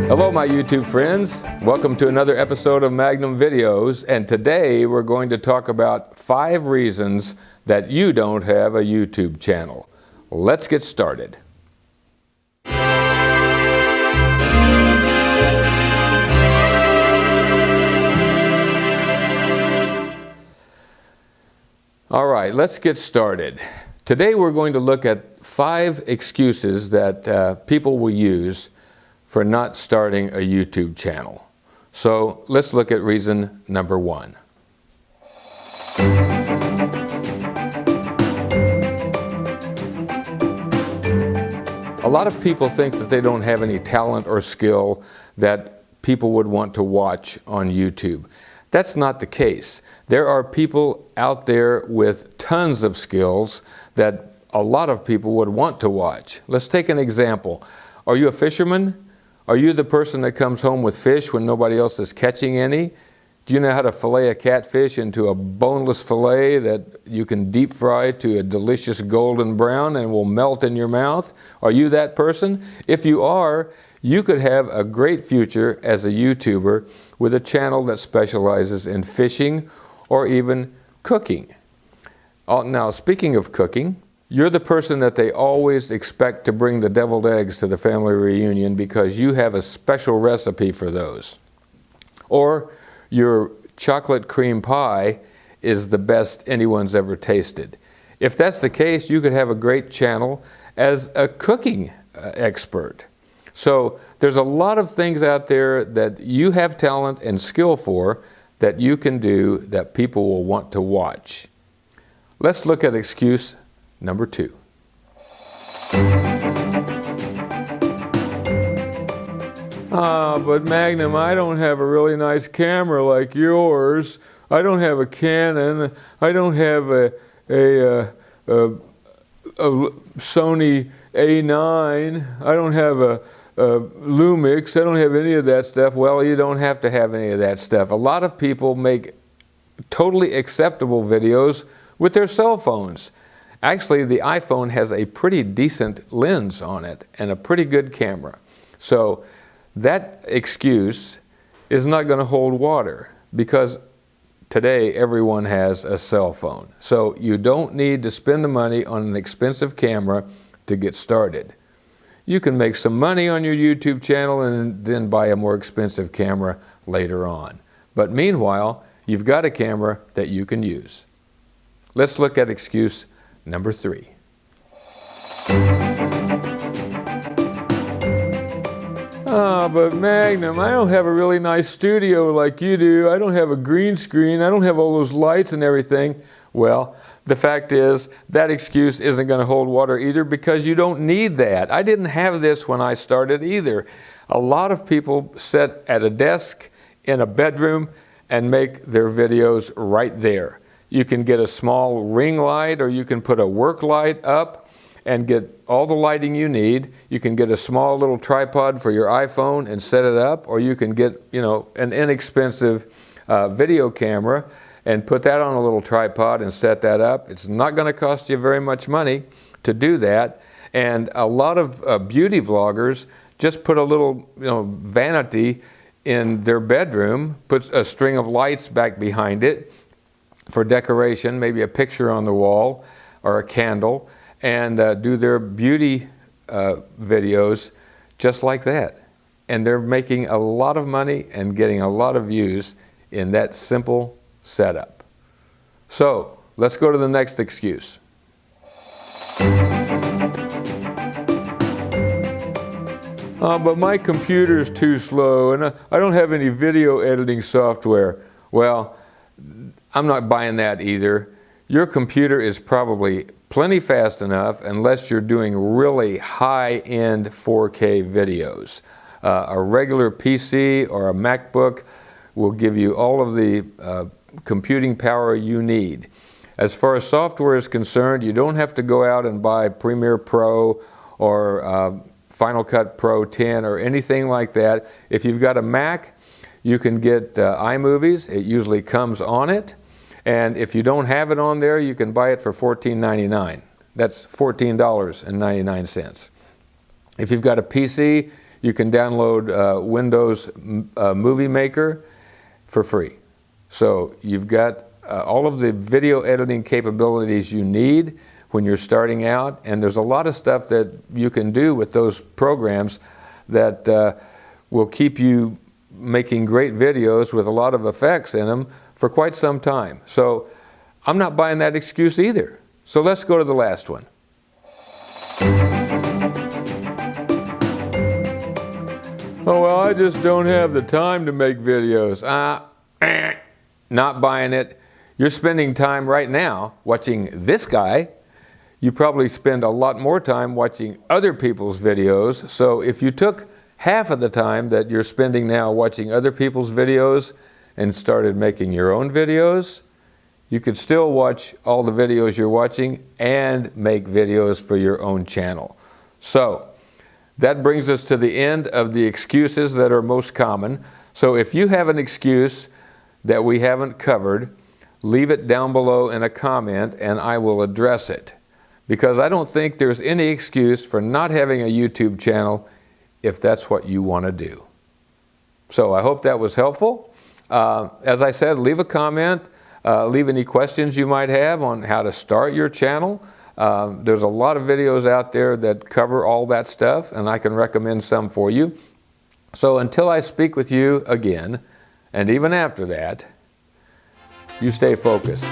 Hello my YouTube friends, welcome to another episode of Magnum Videos, and today we're going to talk about 5 reasons that you don't have a YouTube channel. Let's get started. All right, let's get started. Today we're going to look at 5 excuses that people will use for not starting a YouTube channel. So let's look at reason number 1. A lot of people think that they don't have any talent or skill that people would want to watch on YouTube. That's not the case. There are people out there with tons of skills that a lot of people would want to watch. Let's take an example. Are you a fisherman? Are you the person that comes home with fish when nobody else is catching any? Do you know how to fillet a catfish into a boneless fillet that you can deep fry to a delicious golden brown and will melt in your mouth? Are you that person? If you are, you could have a great future as a YouTuber with a channel that specializes in fishing or even cooking. Now, speaking of cooking, you're the person that they always expect to bring the deviled eggs to the family reunion because you have a special recipe for those. Or your chocolate cream pie is the best anyone's ever tasted. If that's the case, you could have a great channel as a cooking expert. So there's a lot of things out there that you have talent and skill for that you can do that people will want to watch. Let's look at excuse number 2. But Magnum, I don't have a really nice camera like yours. I don't have a Canon. I don't have a Sony A9. I don't have a Lumix. I don't have any of that stuff. Well, you don't have to have any of that stuff. A lot of people make totally acceptable videos with their cell phones. Actually, the iPhone has a pretty decent lens on it and a pretty good camera. So that excuse is not going to hold water because today everyone has a cell phone. So you don't need to spend the money on an expensive camera to get started. You can make some money on your YouTube channel and then buy a more expensive camera later on. But meanwhile, you've got a camera that you can use. Let's look at excuse number 3. But Magnum, I don't have a really nice studio like you do. I don't have a green screen. I don't have all those lights and everything. Well, the fact is that excuse isn't going to hold water either because you don't need that. I didn't have this when I started either. A lot of people sit at a desk in a bedroom and make their videos right there. You can get a small ring light or you can put a work light up and get all the lighting you need. You can get a small little tripod for your iPhone and set it up, or you can get, an inexpensive video camera and put that on a little tripod and set that up. It's not going to cost you very much money to do that. And a lot of beauty vloggers just put a little, vanity in their bedroom, put a string of lights back behind it for decoration, maybe a picture on the wall or a candle, and do their beauty videos just like that. And they're making a lot of money and getting a lot of views in that simple setup. So let's go to the next excuse. But my computer's too slow and I don't have any video editing software. Well, I'm not buying that either. Your computer is probably plenty fast enough unless you're doing really high-end 4K videos. A regular PC or a MacBook will give you all of the computing power you need. As far as software is concerned, you don't have to go out and buy Premiere Pro or Final Cut Pro 10 or anything like that. If you've got a Mac, you can get iMovies. It usually comes on it. And if you don't have it on there, you can buy it for $14.99. That's $14.99. If you've got a PC, you can download Windows Movie Maker for free. So you've got all of the video editing capabilities you need when you're starting out, and there's a lot of stuff that you can do with those programs that will keep you making great videos with a lot of effects in them for quite some time. So I'm not buying that excuse either. So let's go to the last one. Oh, well, I just don't have the time to make videos. Not buying it. You're spending time right now watching this guy. You probably spend a lot more time watching other people's videos. So if you took half of the time that you're spending now watching other people's videos and started making your own videos, you could still watch all the videos you're watching and make videos for your own channel. So that brings us to the end of the excuses that are most common. So if you have an excuse that we haven't covered, leave it down below in a comment and I will address it. Because I don't think there's any excuse for not having a YouTube channel if that's what you want to do. So I hope that was helpful. As I said, leave a comment, leave any questions you might have on how to start your channel. There's a lot of videos out there that cover all that stuff, and I can recommend some for you. So until I speak with you again, and even after that, you stay focused.